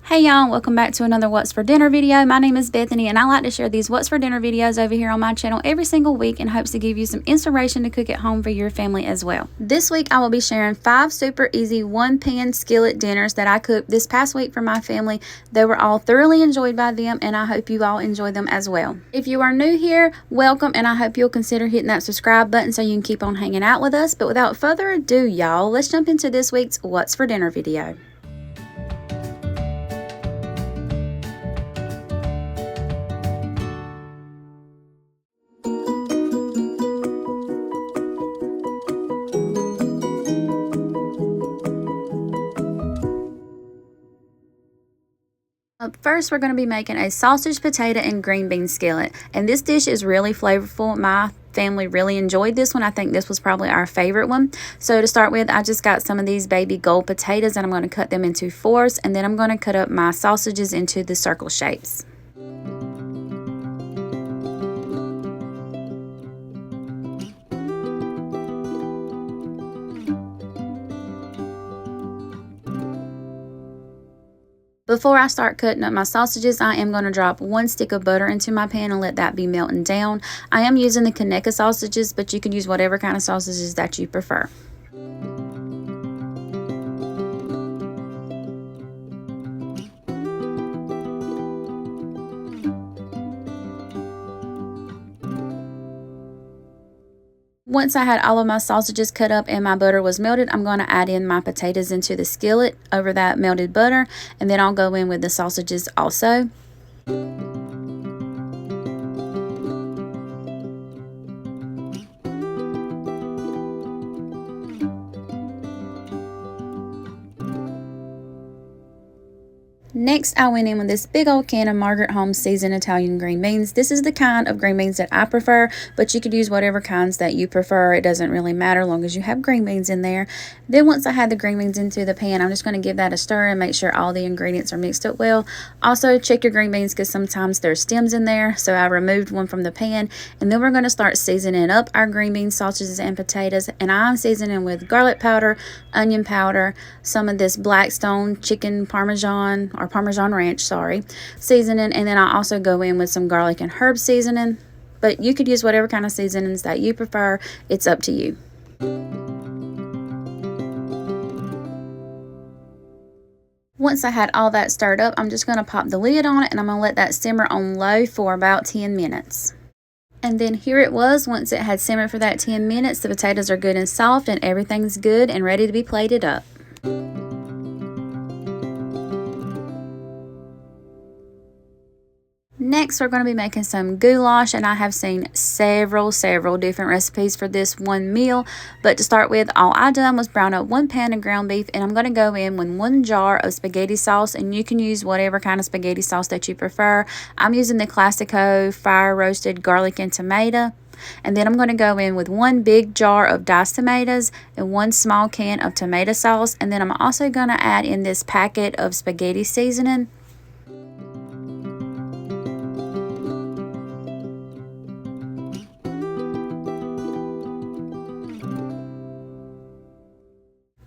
Hey y'all, welcome back to another What's for Dinner video. My name is Bethany and I like to share these What's for Dinner videos over here on my channel every single week in hopes to give you some inspiration to cook at home for your family as well. This week I will be sharing 5 super easy one-pan skillet dinners that I cooked this past week for my family. They were all thoroughly enjoyed by them and I hope you all enjoy them as well. If you are new here, welcome, and I hope you'll consider hitting that subscribe button so you can keep on hanging out with us. But without further ado, y'all, let's jump into this week's What's for Dinner video. Up first, we're going to be making a sausage, potato, and green bean skillet. And this dish is really flavorful. My family really enjoyed this one. I think this was probably our favorite one. So to start with, I just got some of these baby gold potatoes and I'm going to cut them into 4s. And then I'm going to cut up my sausages into the circle shapes. Before I start cutting up my sausages, I am going to drop 1 stick of butter into my pan and let that be melting down. I am using the Kaneka sausages, but you can use whatever kind of sausages that you prefer. Once I had all of my sausages cut up and my butter was melted, I'm going to add in my potatoes into the skillet over that melted butter, and then I'll go in with the sausages also. Next, I went in with this big old can of Margaret Holmes seasoned Italian green beans. This is the kind of green beans that I prefer, but you could use whatever kinds that you prefer. It doesn't really matter as long as you have green beans in there. Then once I had the green beans into the pan, I'm just going to give that a stir and make sure all the ingredients are mixed up well. Also, check your green beans because sometimes there's stems in there, so I removed one from the pan. And then we're going to start seasoning up our green beans, sausages, and potatoes. And I'm seasoning with garlic powder, onion powder, some of this Blackstone chicken Parmesan or Parmesan ranch, seasoning, and then I also go in with some garlic and herb seasoning, but you could use whatever kind of seasonings that you prefer. It's up to you. Once I had all that stirred up, I'm just going to pop the lid on it and I'm going to let that simmer on low for about 10 minutes. And then here it was. Once it had simmered for that 10 minutes, the potatoes are good and soft and everything's good and ready to be plated up. Next, we're going to be making some goulash, and I have seen several different recipes for this one meal. But to start with, all I done was brown up 1 pan of ground beef, and I'm going to go in with 1 jar of spaghetti sauce, and you can use whatever kind of spaghetti sauce that you prefer. I'm using the Classico fire roasted garlic and tomato. And then I'm going to go in with 1 big jar of diced tomatoes and 1 small can of tomato sauce. And then I'm also going to add in this packet of spaghetti seasoning.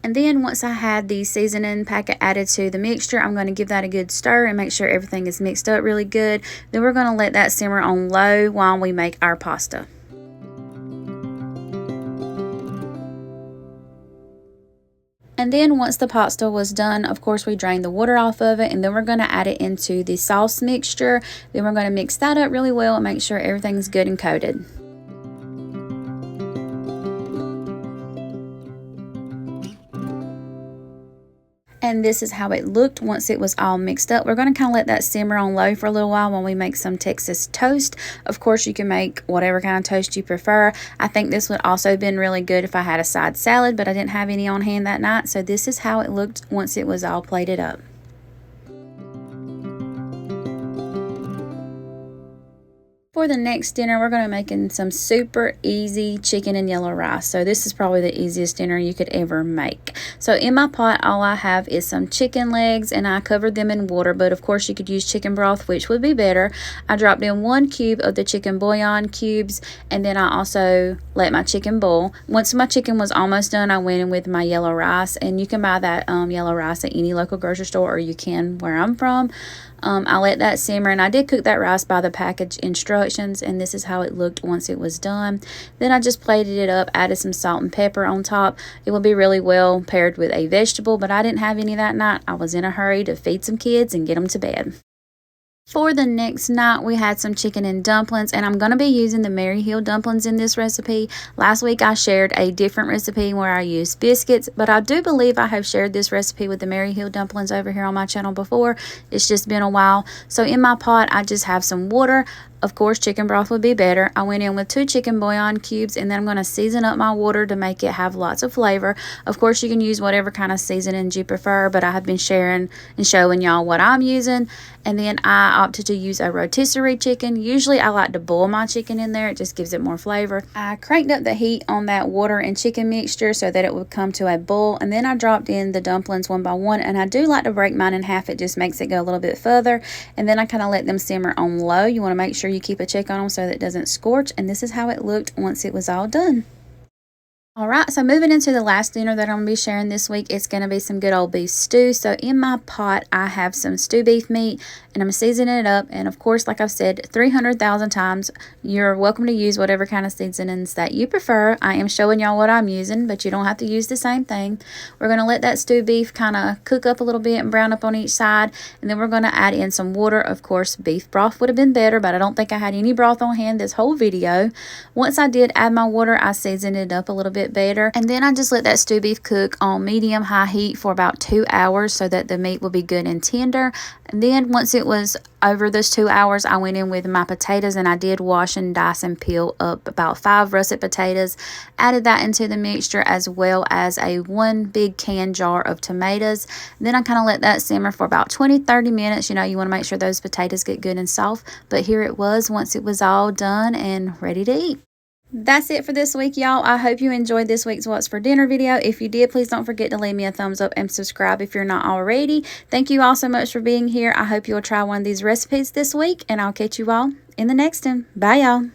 And then once I had the seasoning packet added to the mixture, I'm going to give that a good stir and make sure everything is mixed up really good. Then we're going to let that simmer on low while we make our pasta. And then once the pasta was done, of course, we drained the water off of it, and then we're going to add it into the sauce mixture. Then we're going to mix that up really well and make sure everything's good and coated. And this is how it looked once it was all mixed up. We're going to kind of let that simmer on low for a little while we make some Texas toast. Of course, you can make whatever kind of toast you prefer. I think this would also have been really good if I had a side salad, but I didn't have any on hand that night. So this is how it looked once it was all plated up. For the next dinner, we're going to be making some super easy chicken and yellow rice. So this is probably the easiest dinner you could ever make. So in my pot, all I have is some chicken legs, and I covered them in water, but of course you could use chicken broth, which would be better. I dropped in 1 cube of the chicken bouillon cubes, and then I also let my chicken boil. Once my chicken was almost done, I went in with my yellow rice, and you can buy that yellow rice at any local grocery store, or you can where I'm from. I let that simmer, and I did cook that rice by the package instructions, and this is how it looked once it was done. Then I just plated it up, added some salt and pepper on top. It will be really well paired with a vegetable, but I didn't have any that night. I was in a hurry to feed some kids and get them to bed. For the next night, we had some chicken and dumplings, and I'm going to be using the Mary Hill dumplings in this recipe. Last week, I shared a different recipe where I used biscuits, but I do believe I have shared this recipe with the Mary Hill dumplings over here on my channel before. It's just been a while. So in my pot, I just have some water. Of course, chicken broth would be better. I went in with 2 chicken bouillon cubes, and then I'm going to season up my water to make it have lots of flavor. Of course, you can use whatever kind of seasonings you prefer, but I have been sharing and showing y'all what I'm using. And then I opted to use a rotisserie chicken. Usually, I like to boil my chicken in there. It just gives it more flavor. I cranked up the heat on that water and chicken mixture so that it would come to a boil, and then I dropped in the dumplings one by one, and I do like to break mine in half. It just makes it go a little bit further, and then I kind of let them simmer on low. You want to make sure you keep a check on them so that it doesn't scorch, and this is how it looked once it was all done. Alright, so moving into the last dinner that I'm going to be sharing this week, it's going to be some good old beef stew. So in my pot, I have some stew beef meat, and I'm seasoning it up. And of course, like I've said 300,000 times, you're welcome to use whatever kind of seasonings that you prefer. I am showing y'all what I'm using, but you don't have to use the same thing. We're going to let that stew beef kind of cook up a little bit and brown up on each side, and then we're going to add in some water. Of course, beef broth would have been better, but I don't think I had any broth on hand this whole video. Once I did add my water, I seasoned it up a little bit better, and then I just let that stew beef cook on medium high heat for about 2 hours so that the meat will be good and tender. And then once it was over those 2 hours, I went in with my potatoes, and I did wash and dice and peel up about 5 russet potatoes, added that into the mixture, as well as a 1 big can jar of tomatoes. And then I kind of let that simmer for about 20-30 minutes. You know, you want to make sure those potatoes get good and soft, but here it was once it was all done and ready to eat. That's it for this week, y'all. I hope you enjoyed this week's What's for Dinner video. If you did, please don't forget to leave me a thumbs up and subscribe if you're not already. Thank you all so much for being here. I hope you'll try one of these recipes this week, and I'll catch you all in the next one. Bye, y'all.